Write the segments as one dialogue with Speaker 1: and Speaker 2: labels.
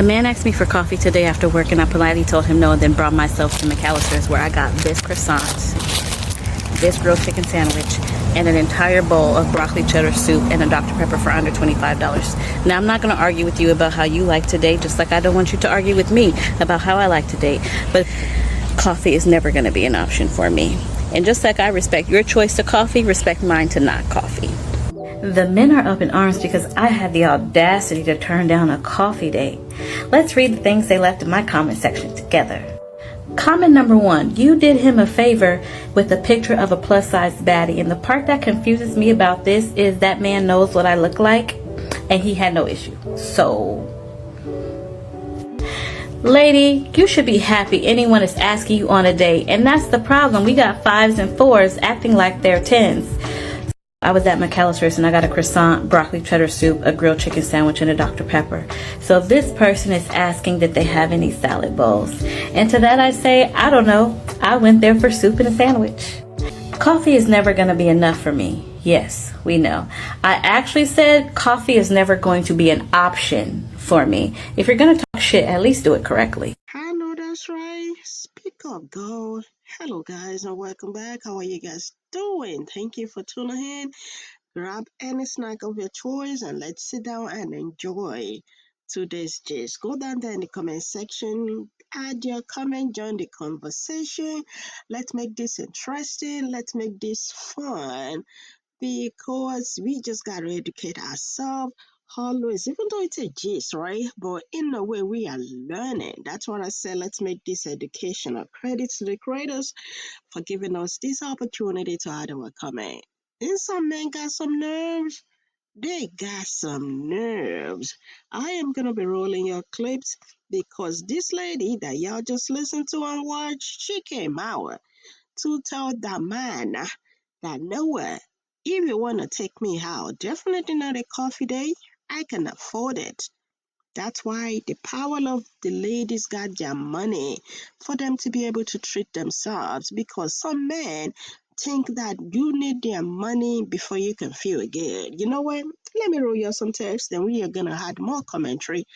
Speaker 1: A man asked me for coffee today after work, and I politely told him no, and then brought myself to McAllister's, where I got this croissant, this grilled chicken sandwich, and an entire bowl of broccoli cheddar soup and a Dr. Pepper for under $25. Now, I'm not going to argue with you about how you like to date, just like I don't want you to argue with me about how I like to date. But coffee is never going to be an option for me. And just like I respect your choice to coffee, respect mine to not coffee. The men are up in arms because I had the audacity to turn down a coffee date. Let's read the things they left in my comment section together. Comment number 1, you did him a favor with a picture of a plus-size baddie. And the part that confuses me about this is that man knows what I look like, and he had no issue. So, lady, you should be happy anyone is asking you on a date. And that's the problem. We got 5s and 4s acting like they're 10s. I was at McAllister's and I got a croissant, broccoli cheddar soup, a grilled chicken sandwich, and a Dr. Pepper. So this person is asking that they have any salad bowls. And to that I say, I don't know. I went there for soup and a sandwich. Coffee is never going to be enough for me. Yes, we know. I actually said coffee is never going to be an option for me. If you're going to talk shit, at least do it correctly.
Speaker 2: I know that's right. Speak up, girl. Hello, guys, and welcome back. How are you guys doing? Thank you for tuning in. Grab any snack of your choice and let's sit down and enjoy today's gist. Go down there in the comment section, add your comment, join the conversation. Let's make this interesting. Let's make this fun because we just got to educate ourselves always, even though it's a gist, right? But in a way, we are learning. That's what I said. Let's make this educational. Credit to the creators for giving us this opportunity to add our comment. And some men got some nerves. They got some nerves. I am going to be rolling your clips because this lady that y'all just listened to and watched, she came out to tell that man that Noah, if you want to take me out, definitely not a coffee date. I can afford it. That's why the power of the ladies got their money for them to be able to treat themselves, because some men think that you need their money before you can feel good. You know what? Let me roll you some text, then we are going to add more commentary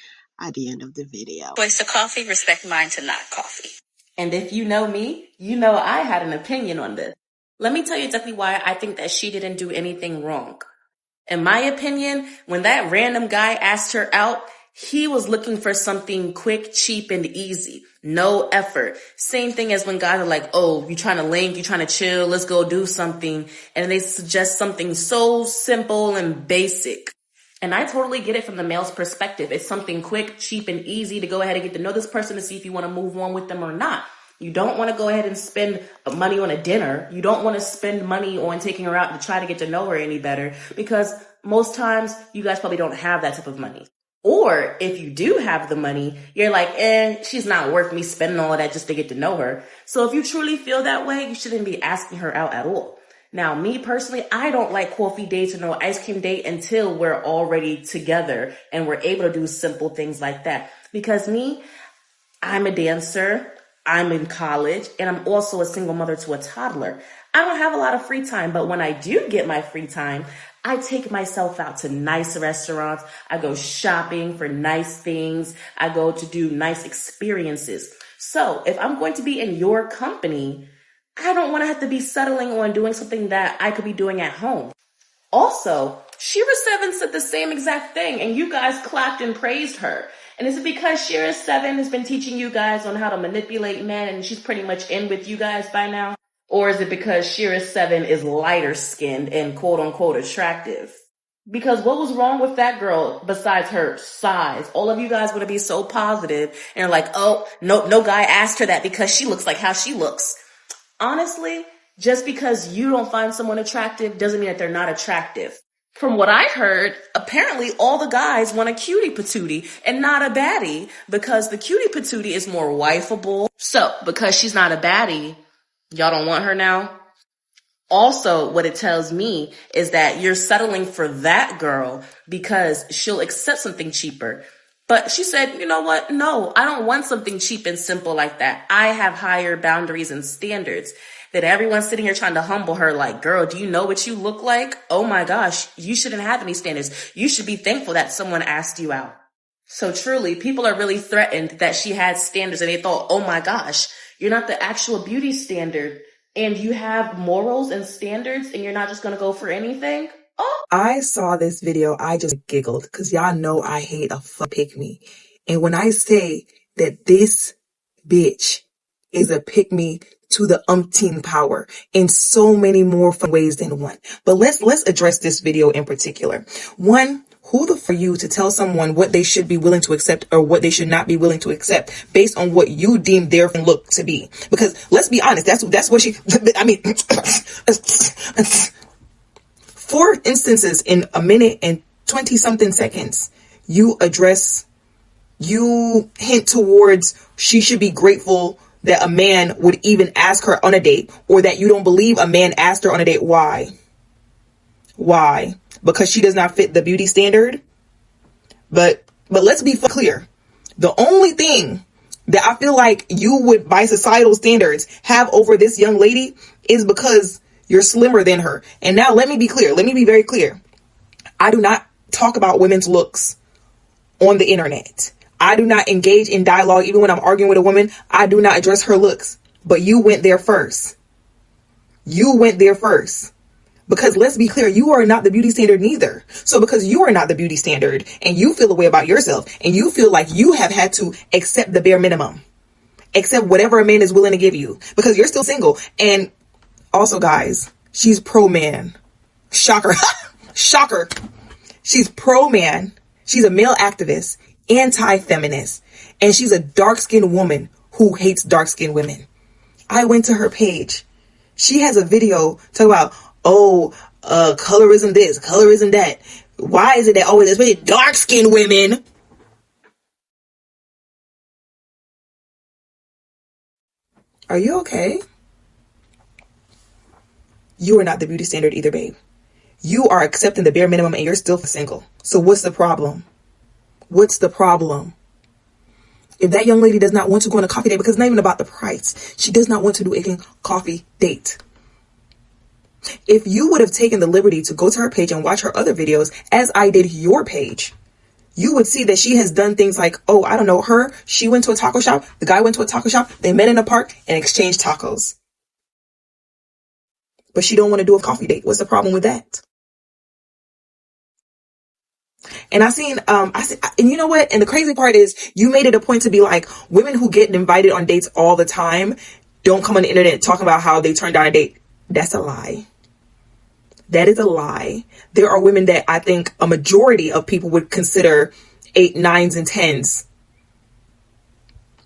Speaker 2: at the end of the video.
Speaker 1: Choice to coffee, respect mine to not coffee.
Speaker 3: And if you know me, you know I had an opinion on this. Let me tell you exactly why I think that she didn't do anything wrong. In my opinion, when that random guy asked her out, he was looking for something quick, cheap, and easy. No effort. Same thing as when guys are like, oh, you trying to link, you trying to chill, let's go do something. And they suggest something so simple and basic. And I totally get it from the male's perspective. It's something quick, cheap, and easy to go ahead and get to know this person to see if you want to move on with them or not. You don't want to go ahead and spend money on a dinner. You don't want to spend money on taking her out to try to get to know her any better, because most times you guys probably don't have that type of money. Or if you do have the money, you're like, she's not worth me spending all of that just to get to know her. So if you truly feel that way, you shouldn't be asking her out at all. Now, me personally, I don't like coffee dates or no ice cream date until we're already together and we're able to do simple things like that. Because me, I'm a dancer, I'm in college, and I'm also a single mother to a toddler. I don't have a lot of free time, but when I do get my free time, I take myself out to nice restaurants. I go shopping for nice things. I go to do nice experiences. So if I'm going to be in your company, I don't want to have to be settling on doing something that I could be doing at home. Also, Shira7 said the same exact thing, and you guys clapped and praised her. And is it because Shira7 has been teaching you guys on how to manipulate men and she's pretty much in with you guys by now? Or is it because Shira7 is lighter skinned and quote unquote attractive? Because what was wrong with that girl besides her size? All of you guys want to be so positive and are like, oh, no guy asked her that because she looks like how she looks. Honestly, just because you don't find someone attractive doesn't mean that they're not attractive. From what I heard, apparently all the guys want a cutie patootie and not a baddie, because the cutie patootie is more wifeable. So, because she's not a baddie, y'all don't want her now? Also, what it tells me is that you're settling for that girl because she'll accept something cheaper. But she said, you know what? No, I don't want something cheap and simple like that. I have higher boundaries and standards. That everyone's sitting here trying to humble her like, girl, do you know what you look like? Oh my gosh, you shouldn't have any standards. You should be thankful that someone asked you out. So truly, people are really threatened that she had standards and they thought, oh my gosh, you're not the actual beauty standard and you have morals and standards and you're not just going to go for anything. Oh,
Speaker 4: I saw this video, I just giggled because y'all know I hate a pick me. And when I say that this bitch is a pick me to the umpteen power in so many more fun ways than one. But let's address this video in particular. One, who the f are you to tell someone what they should be willing to accept or what they should not be willing to accept based on what you deem their look to be? Because let's be honest, that's what she, I mean, 4 instances in a minute and 20 something seconds, you hint towards she should be grateful that a man would even ask her on a date, or that you don't believe a man asked her on a date. Why? Because she does not fit the beauty standard? But let's be clear. The only thing that I feel like you would, by societal standards, have over this young lady is because you're slimmer than her. And now let me be clear. Let me be very clear. I do not talk about women's looks on the internet. I do not engage in dialogue. Even when I'm arguing with a woman, I do not address her looks. But you went there first. Because let's be clear, you are not the beauty standard neither. So because you are not the beauty standard and you feel a way about yourself and you feel like you have had to accept the bare minimum, accept whatever a man is willing to give you because you're still single. And also, guys, she's pro-man. Shocker. Shocker. She's pro-man. She's a male activist, anti-feminist, and she's a dark-skinned woman who hates dark-skinned women. I went to her page. She has a video talking about, colorism this, colorism that. Why is it that always especially dark-skinned women? Are you okay? You are not the beauty standard either, babe. You are accepting the bare minimum and you're still single. So what's the problem? What's the problem? If that young lady does not want to go on a coffee date, because it's not even about the price. She does not want to do a coffee date. If you would have taken the liberty to go to her page and watch her other videos, as I did your page, you would see that she has done things like, she went to a taco shop. The guy went to a taco shop. They met in a park and exchanged tacos. But she don't want to do a coffee date. What's the problem with that? And and you know what? And the crazy part is you made it a point to be like, women who get invited on dates all the time don't come on the internet talking about how they turned down a date. That's a lie. That is a lie. There are women that I think a majority of people would consider 8, 9s, and 10s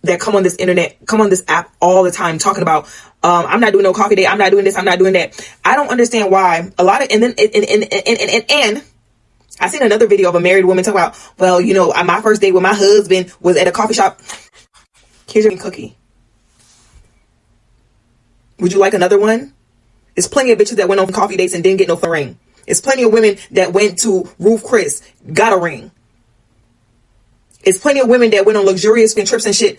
Speaker 4: that come on this internet, come on this app all the time talking about, I'm not doing no coffee date. I'm not doing this. I'm not doing that. I don't understand why a lot of, and I seen another video of a married woman talking about, my first date with my husband was at a coffee shop. Here's your cookie. Would you like another one? There's plenty of bitches that went on coffee dates and didn't get no ring. There's plenty of women that went to Ruth Chris, got a ring. There's plenty of women that went on luxurious trips and shit.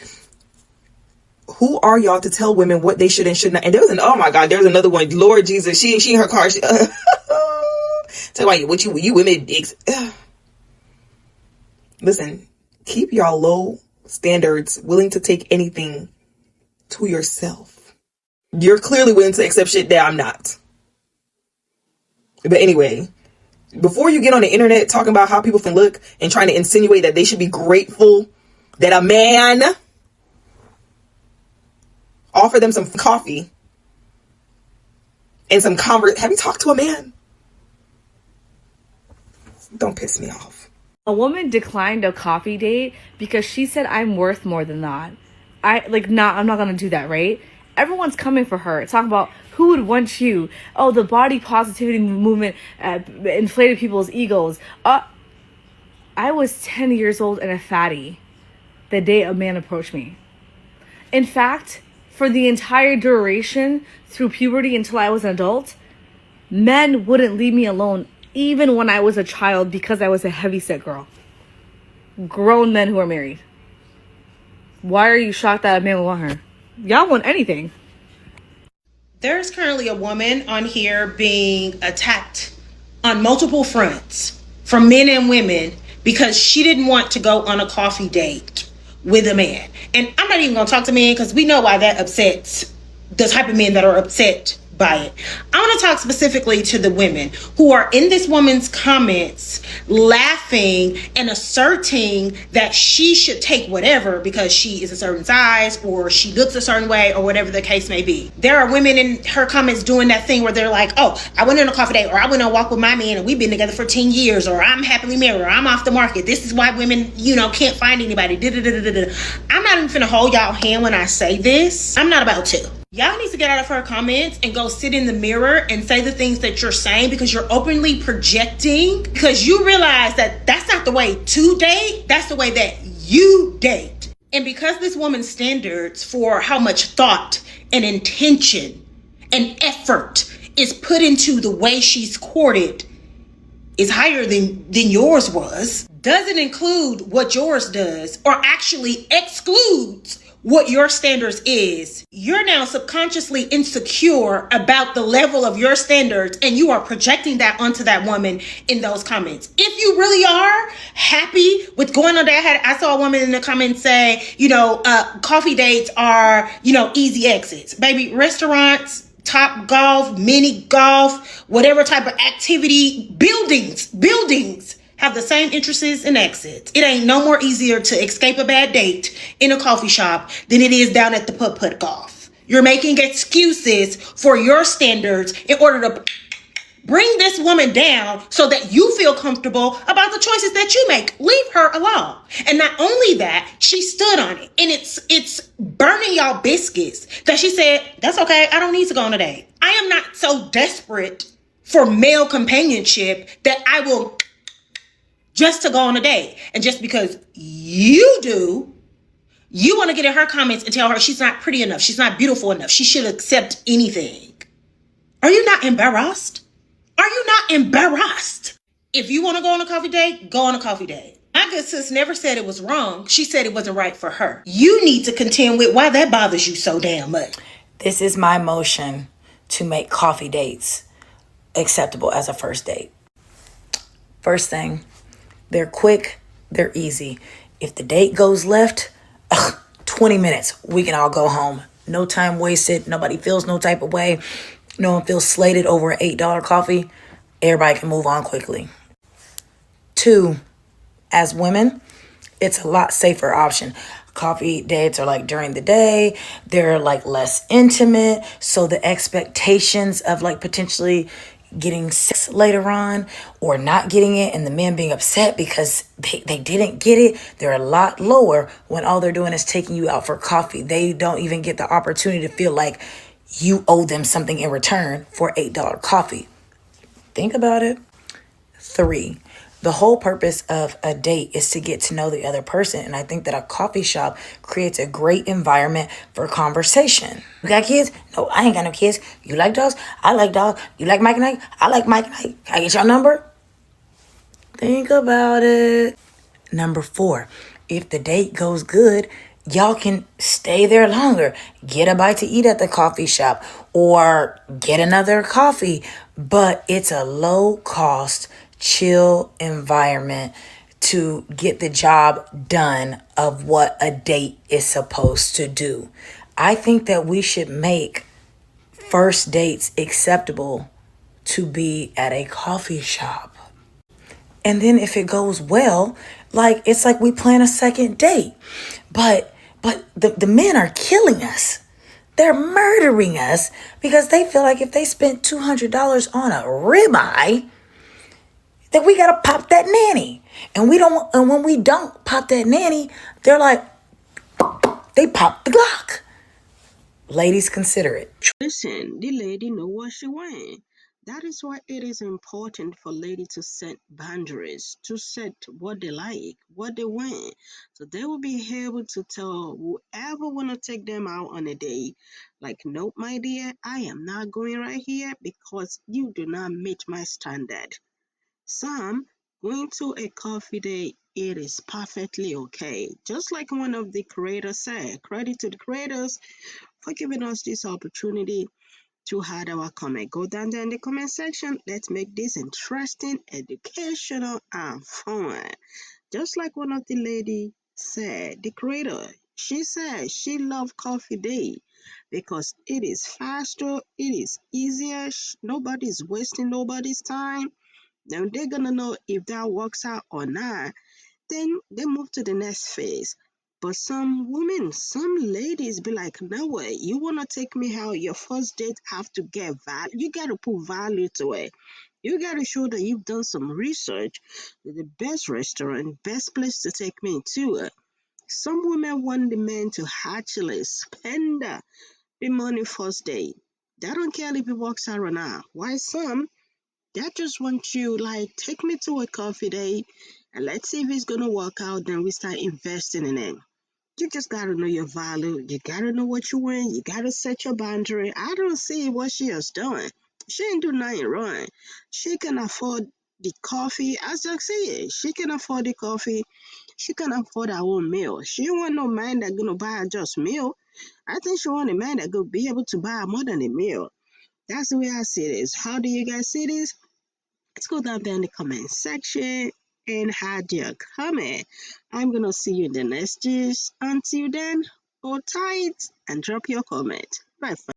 Speaker 4: Who are y'all to tell women what they should and should not? And there's there's another one. Lord Jesus, she in her car. Tell you what you women dicks. Listen, keep y'all low standards, willing to take anything to yourself. You're clearly willing to accept shit that I'm not. But anyway, before you get on the internet talking about how people can look and trying to insinuate that they should be grateful that a man offer them some coffee and some have you talked to a man? Don't piss me off.
Speaker 5: A woman declined a coffee date because she said, I'm worth more than that. I'm not going to do that, right? Everyone's coming for her. It's talking about who would want you. Oh, the body positivity movement inflated people's egos. I was 10 years old and a fatty the day a man approached me. In fact, for the entire duration through puberty until I was an adult, men wouldn't leave me alone even when I was a child because I was a heavyset girl. Grown men who are married. Why are you shocked that a man would want her? Y'all want anything.
Speaker 6: There's currently a woman on here being attacked on multiple fronts from men and women because she didn't want to go on a coffee date with a man. And I'm not even going to talk to men because we know why that upsets the type of men that are upset by it. I want to talk specifically to the women who are in this woman's comments laughing and asserting that she should take whatever because she is a certain size or she looks a certain way or whatever the case may be. There are women in her comments doing that thing where they're like, oh, I went on a coffee date, or I went on a walk with my man and we've been together for 10 years, or I'm happily married, or I'm off the market. This is why women, can't find anybody. I'm not even finna hold y'all hand when I say this. I'm not about to. Y'all need to get out of her comments and go sit in the mirror and say the things that you're saying, because you're openly projecting, because you realize that that's not the way to date. That's the way that you date. And because this woman's standards for how much thought and intention and effort is put into the way she's courted is higher than yours was, doesn't include what yours does, or actually excludes what your standards is, you're now subconsciously insecure about the level of your standards, and you are projecting that onto that woman in those comments. If you really are happy with going on that, I saw a woman in the comments say, coffee dates are, easy exits. Baby, restaurants, Top Golf, mini golf, whatever type of activity, buildings have the same interests and exits. It ain't no more easier to escape a bad date in a coffee shop than it is down at the putt-putt golf. You're making excuses for your standards in order to bring this woman down so that you feel comfortable about the choices that you make. Leave her alone. And not only that, she stood on it. And it's burning y'all biscuits that she said, that's okay, I don't need to go on a date. I am not so desperate for male companionship that I will just to go on a date. And just because you do, you want to get in her comments and tell her she's not pretty enough, she's not beautiful enough, she should accept anything. Are you not embarrassed? Are you not embarrassed? If you want to go on a coffee date, go on a coffee date. My good sis never said it was wrong. She said it wasn't right for her. You need to contend with why that bothers you so damn much.
Speaker 7: This is my motion to make coffee dates acceptable as a first date. First thing, they're quick, they're easy. If the date goes left, 20 minutes, we can all go home. No time wasted, nobody feels no type of way. No one feels slated over an $8 coffee. Everybody can move on quickly. 2, as women, it's a lot safer option. Coffee dates are like during the day. They're like less intimate. So the expectations of like potentially getting sex later on or not getting it and the men being upset because they didn't get it, they're a lot lower when all they're doing is taking you out for coffee. They don't even get the opportunity to feel like you owe them something in return for $8 coffee. Think about it. 3, the whole purpose of a date is to get to know the other person. And I think that a coffee shop creates a great environment for conversation. You got kids? No, I ain't got no kids. You like dogs? I like dogs. You like Mike and Ike? I like Mike and Ike. Can I get your number? Think about it. Number 4, if the date goes good, y'all can stay there longer. Get a bite to eat at the coffee shop or get another coffee. But it's a low cost, chill environment to get the job done of what a date is supposed to do. I think that we should make first dates acceptable to be at a coffee shop. And then if it goes well, like it's like we plan a second date. But the men are killing us. They're murdering us because they feel like if they spent $200 on a ribeye, that we gotta pop that nanny. And when we don't pop that nanny, they're like, they pop the Glock. Ladies, consider it.
Speaker 2: Listen, the lady know what she want. That is why it is important for ladies to set boundaries, to set what they like, what they want. So they will be able to tell whoever want to take them out on a date, like, nope, my dear, I am not going right here because you do not meet my standard. Some going to a coffee date, it is perfectly okay. Just like one of the creators said, credit to the creators for giving us this opportunity to add our comment. Go down there in the comment section. Let's make this interesting, educational, and fun. Just like one of the lady said, the creator, she said she loved Coffee Day because it is faster, it is easier, nobody's wasting nobody's time. Then they're gonna know if that works out or not. Then they move to the next phase. But some women, some ladies be like, no way, you wanna take me out, your first date have to get value. You gotta put value to it. You gotta show that you've done some research. The best restaurant, best place to take me to. Some women want the man to actually spend the money first day. They don't care if it works out or not. Why some? They just want you like take me to a coffee date and let's see if it's gonna work out. Then we start investing in it. You just gotta know your value. You gotta know what you want. You gotta set your boundary. I don't see what she is doing. She ain't do nothing wrong. She can afford the coffee. As I say, she can afford the coffee. She can afford her own meal. She don't want no man that gonna buy her just meal. I think she want a man that gonna be able to buy her more than a meal. That's the way I see this. How do you guys see this? Let's go down there in the comment section and add your comment. I'm gonna see you in the next gist. Until then, hold tight and drop your comment. Bye.